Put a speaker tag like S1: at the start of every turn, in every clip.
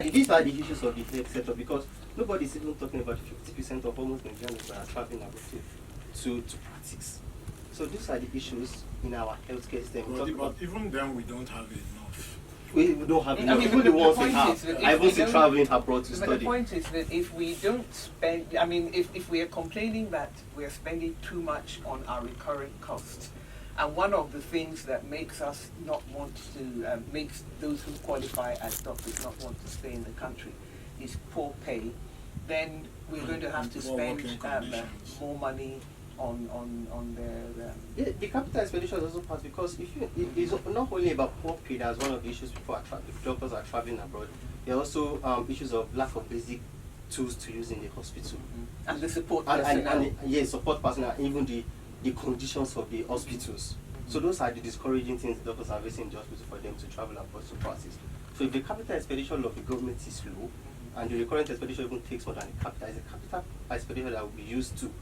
S1: These are the issues of the health sector because nobody's even talking about 50% of almost Nigerians that are traveling abroad to practice. So these are the issues in our healthcare system.
S2: But even then, we don't have enough.
S1: We don't have enough. Even the ones we have. I will see traveling abroad to study.
S3: But the point is that if we don't spend, I mean, if we are complaining that we are spending too much on our recurrent costs, and one of the things that makes us not want to, makes those who qualify as doctors not want to stay in the country is poor pay, then we're going to have to spend more money on their...
S1: Yeah, the capital expenditure is also part because it's not only about poor pay. That's one of the issues people if doctors are traveling abroad. There are also issues of lack of basic tools to use in the hospital.
S3: Mm-hmm. And the support personnel.
S1: And support personnel, even the conditions of the hospitals. Mm-hmm. So those are the discouraging things the doctors are facing in the hospital for them to travel abroad to practice. So if the capital expenditure of the government is low, and the recurrent expenditure even takes more than the capital, it's a capital expenditure that will be used to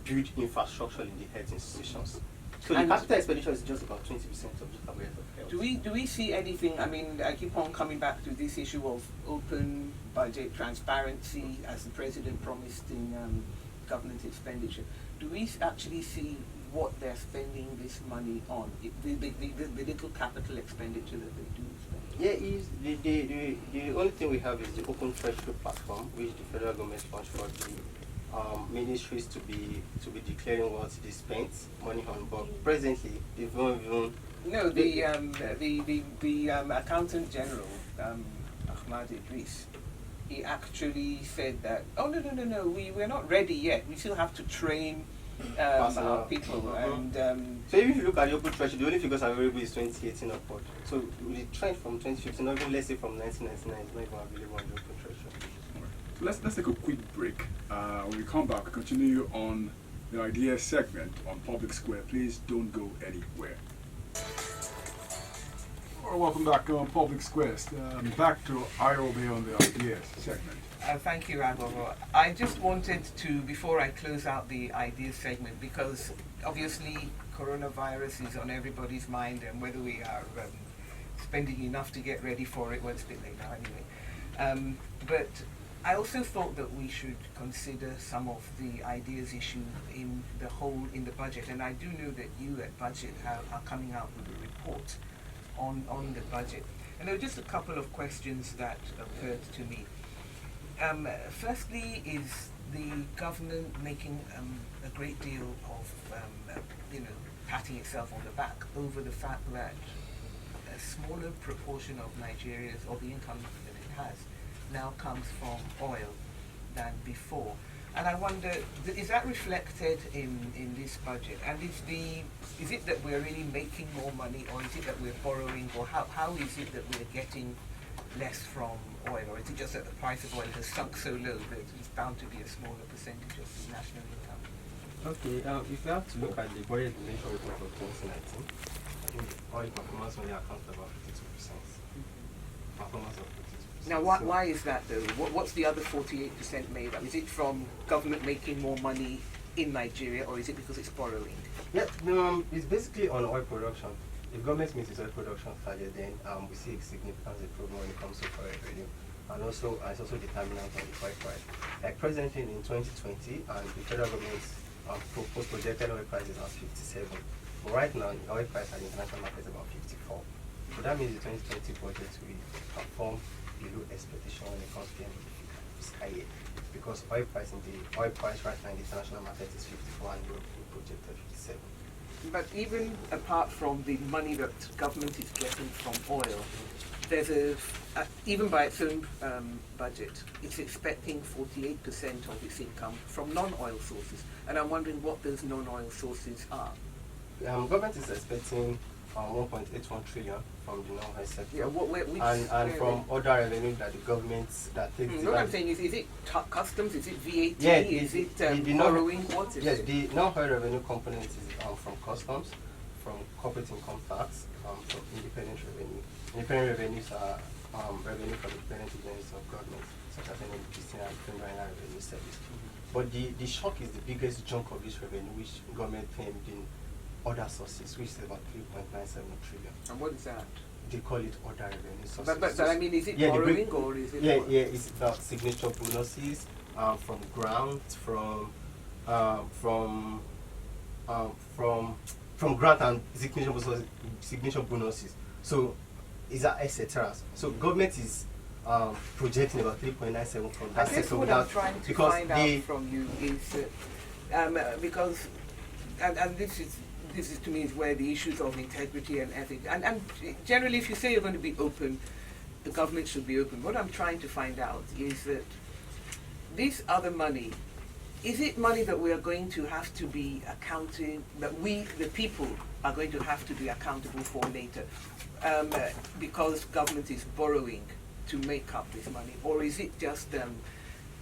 S1: build infrastructure in the health institutions. So the capital expenditure is just about 20% of the budget of health.
S3: Do we see anything? I mean, I keep on coming back to this issue of open budget transparency, as the president promised in government expenditure. Do we actually see what they're spending this money on? The little capital expenditure that they do spend.
S1: Yeah, the only thing we have is the open treasury platform, which the federal government launched for the ministries to be declaring what they spent money on, but presently they've not even.
S3: No, the accountant general, Ahmad Idris, he actually said that no, we're not ready yet. We still have to train our people. And
S1: so if you look at the open treasury, the only figures available is 2018 upward. So the trend from 2015, or even let's say from 1999, is not even available on the open treasury.
S4: So let's take a quick break. When we come back, we continue on the idea segment on Public Square. Please don't go anywhere. Welcome back on Public Square. Back to IOB on the ideas segment.
S3: Thank you, Agogo. I just wanted to, before I close out the ideas segment, because obviously coronavirus is on everybody's mind, and whether we are spending enough to get ready for it, well, it's a bit late now anyway. But I also thought that we should consider some of the ideas issue in the budget, and I do know that you at Budget are coming out with a report on the budget. And there were just a couple of questions that occurred to me. Firstly, is the government making a great deal of, patting itself on the back over the fact that a smaller proportion of Nigeria's, or the income that it has, now comes from oil than before? And I wonder, is that reflected in this budget? And is it that we're really making more money, or is it that we're borrowing, or how is it that we're getting less from oil, or is it just that the price of oil has sunk so low that it's bound to be a smaller percentage of the national income?
S1: Okay, if you have to look at the budget relation report of 2019, I think oil performance only accounts for about 52%. Performance of 52%.
S3: Now, why is that though? What's the other 48% made up? Is it from government making more money in Nigeria, or is it because it's borrowing?
S1: Yeah, it's basically on oil production. If government meets its oil production target, then we see a significant improvement when it comes to oil revenue. And also, it's also determinant on the oil price. Like presently in 2020, and the federal government's proposed projected oil price is at 57. But right now, the oil price at the international market is about 54. So that means the 2020 budget will perform below expectation when it comes to the end of the figure. It's higher because oil price right now in the international market is 54 and Europe projected 57.
S3: But even apart from the money that government is getting from oil, there's even by its own budget, it's expecting 48% of its income from non-oil sources. And I'm wondering what those non-oil sources are.
S1: Government is expecting 1.81 trillion from the non-oil sector.
S3: Yeah,
S1: and from other revenue that the government takes.
S3: What I'm saying is it customs? Is it VAT?
S1: Yeah,
S3: is it borrowing? What is
S1: yes,
S3: it?
S1: the non-oil revenue component is from customs, from corporate income tax, from independent revenue. Independent revenues are revenue from independent agencies of government, such as NNPC and Criminal Revenue Service. But the shock is the biggest chunk of this revenue, which government claimed in other sources, which is about 3.97 trillion.
S3: And what is that?
S1: they call it other revenue sources.
S3: But I mean, is it
S1: Yeah, they
S3: borrowing
S1: break-
S3: or is it
S1: Yeah,
S3: what?
S1: yeah, it's about signature bonuses, from grants, from grant and signature bonuses. So is that etc. So government is projecting about 3.97 from
S3: I
S1: that
S3: guess
S1: sector
S3: what I'm
S1: without,
S3: trying to
S1: because
S3: find
S1: they
S3: out from you is because and this is to me is where the issues of integrity and ethics and generally if you say you're going to be open, the government should be open. What I'm trying to find out is that this other money, is it money that we are going to have to be accounting, that we, the people, are going to have to be accountable for later, because government is borrowing to make up this money, or is it just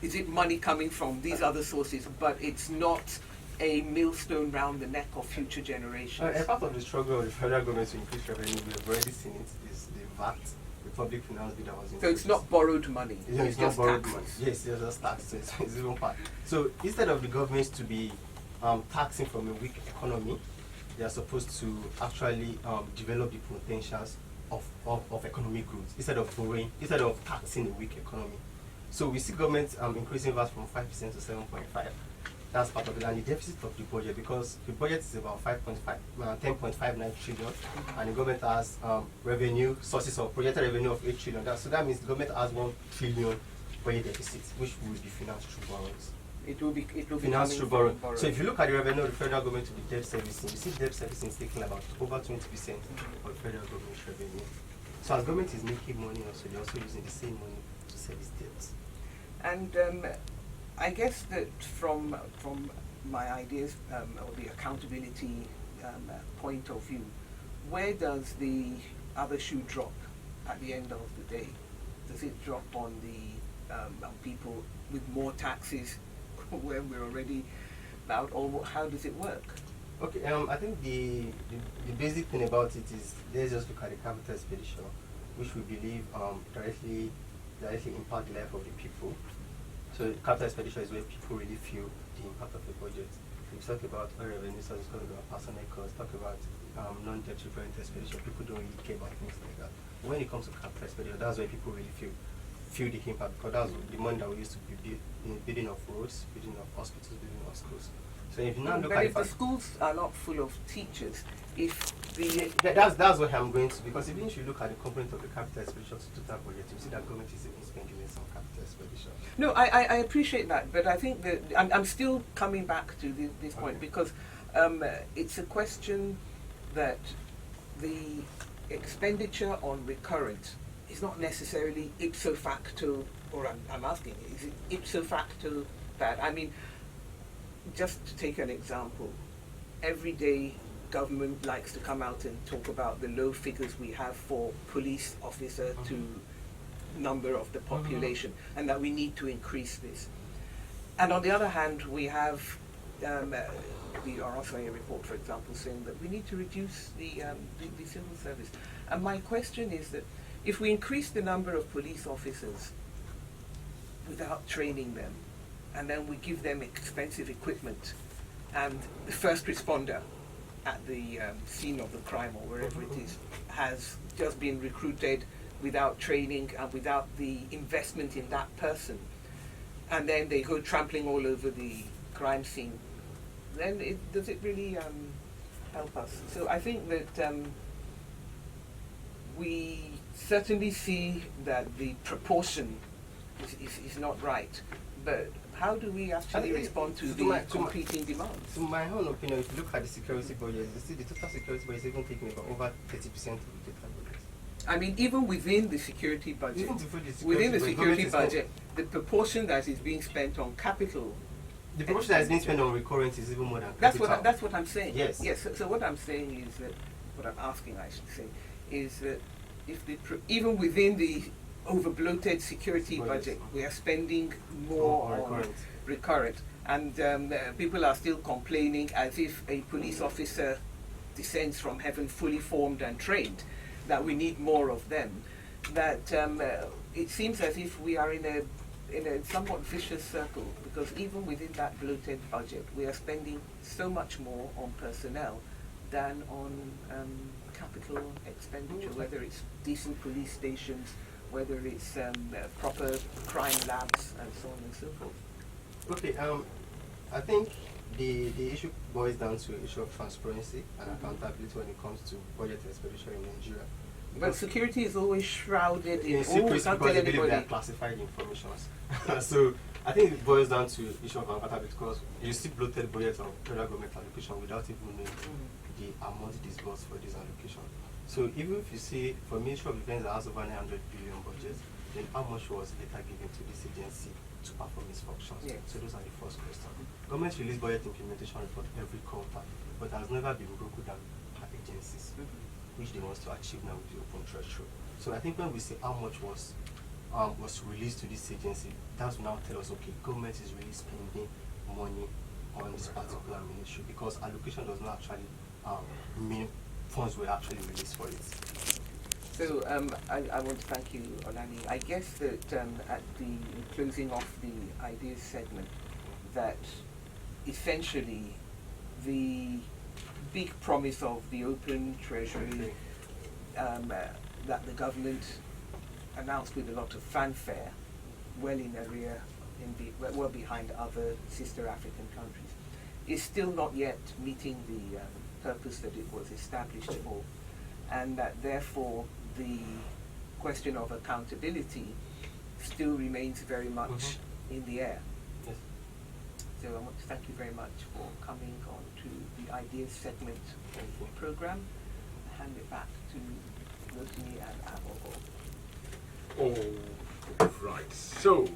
S3: is it money coming from these other sources, but it's not a millstone round the neck of future generations?
S1: a part of the struggle of the federal government to increase revenue, we have already seen it, is the VAT, the public finance bill that was
S3: So it's
S1: introduced.
S3: not borrowed money.
S1: No, it's not
S3: just
S1: borrowed
S3: taxes.
S1: money. Yes, it's just tax. So it's even part. So instead of the governments to be taxing from a weak economy, they are supposed to actually develop the potentials of economic growth instead of borrowing, instead of taxing a weak economy. So we see government increasing VAT from 5% to 7.5. That's part of it, and the deficit of the budget, because the budget is about 10.59 trillion, and the government has revenue sources of projected revenue of 8 trillion. So that means the government has 1 trillion budget deficit, which will be financed through borrowings.
S3: It will be
S1: Financed
S3: coming
S1: through
S3: from
S1: borrowing. So if you look at the revenue of the federal government to the debt servicing, you see debt servicing is taking about over 20% of the federal government's revenue. So as government is making money, also they're also using the same money to service debts.
S3: And I guess that from my ideas or the accountability point of view, where does the other shoe drop at the end of the day? Does it drop on the on people with more taxes where we're already about, or how does it work?
S1: Okay, I think the basic thing about it is, let's just look at the capital expenditure, which we believe directly impact the life of the people. So capital expenditure is where people really feel the impact of the budget. If you talk about our revenue sources, talk about personnel costs, talk about non-debt referent expenditure, people don't really care about things like that. When it comes to capital expenditure, that's where people really feel the impact, because that's the money that we used to be building of roads, building of hospitals, building of schools. So if you now look
S3: But
S1: at
S3: if the schools are not full of teachers, if the
S1: that's what I'm going to, because even if you look at the component of the capital expenditure to total budget, you see that government is even spending less on capital expenditure.
S3: No, I appreciate that, but I think that I'm still coming back to this point,
S1: Okay.
S3: because it's a question that the expenditure on recurrent is not necessarily ipso facto, or I'm asking, is it ipso facto bad? I mean, just to take an example, every day government likes to come out and talk about the low figures we have for police officer to number of the population, and that we need to increase this. And on the other hand, we have the RSA report, for example, saying that we need to reduce the civil service. And my question is that if we increase the number of police officers without training them, and then we give them expensive equipment, and the first responder at the scene of the crime or wherever it is has just been recruited without training and without the investment in that person, and then they go trampling all over the crime scene, then does it really help us? So I think that we certainly see that the proportion is not right, but how do we actually respond to the competing demands?
S1: In my own opinion, if you look at the security budget, you see the total security budget is even taking about over 30% of the total budget.
S3: I mean, even within the security budget,
S1: Even before the security
S3: within the
S1: budget,
S3: security
S1: government
S3: budget, the proportion that is being spent on capital,
S1: the proportion that is being spent on recurrent is even more than
S3: that's
S1: capital.
S3: what I'm saying.
S1: Yes.
S3: Yes. So what I'm saying is that, what I'm asking, I should say, is that if even within the over-bloated security budget, we are spending more on recurrent, and people are still complaining as if a police officer descends from heaven fully formed and trained, that we need more of them. That it seems as if we are in a somewhat vicious circle, because even within that bloated budget, we are spending so much more on personnel than on capital expenditure,
S1: Mhm.
S3: whether it's decent police stations, whether it's proper crime labs, and so on and so forth.
S1: Okay, I think the issue boils down to the issue of transparency and accountability when it comes to budget expenditure in Nigeria.
S3: But
S1: Because
S3: security is always shrouded in,
S1: in
S3: oh,
S1: secrecy,
S3: we can't
S1: because
S3: tell
S1: they believe they are
S3: anybody.
S1: classified information. So I think it boils down to issue of accountability because you see bloated budgets of federal government allocation without even knowing the amount disbursed for this allocation. So even if you see for Ministry of Defense that has over 900 billion budget, then how much was later given to this agency to perform its functions?
S3: Yes.
S1: So those are the first questions. Government release budget implementation report every quarter, but has never been broken down per agencies, which they want to achieve now with the open threshold. So I think when we say how much was released to this agency, that will now tell us, okay, government is really spending money on this particular ministry because allocation does not actually mean funds were actually released for it.
S3: So I want to thank you, Olani. I guess that at the closing off the ideas segment, that essentially the big promise of the open treasury that the government announced with a lot of fanfare, well in arrear, well behind other sister African countries, is still not yet meeting the purpose that it was established for, and that therefore the question of accountability still remains very much in the air.
S1: Yes.
S3: So I want to thank you very much for coming on to the ideas segment of the program. Hand it back to Rotimi and Abogo.
S4: Oh, right. So,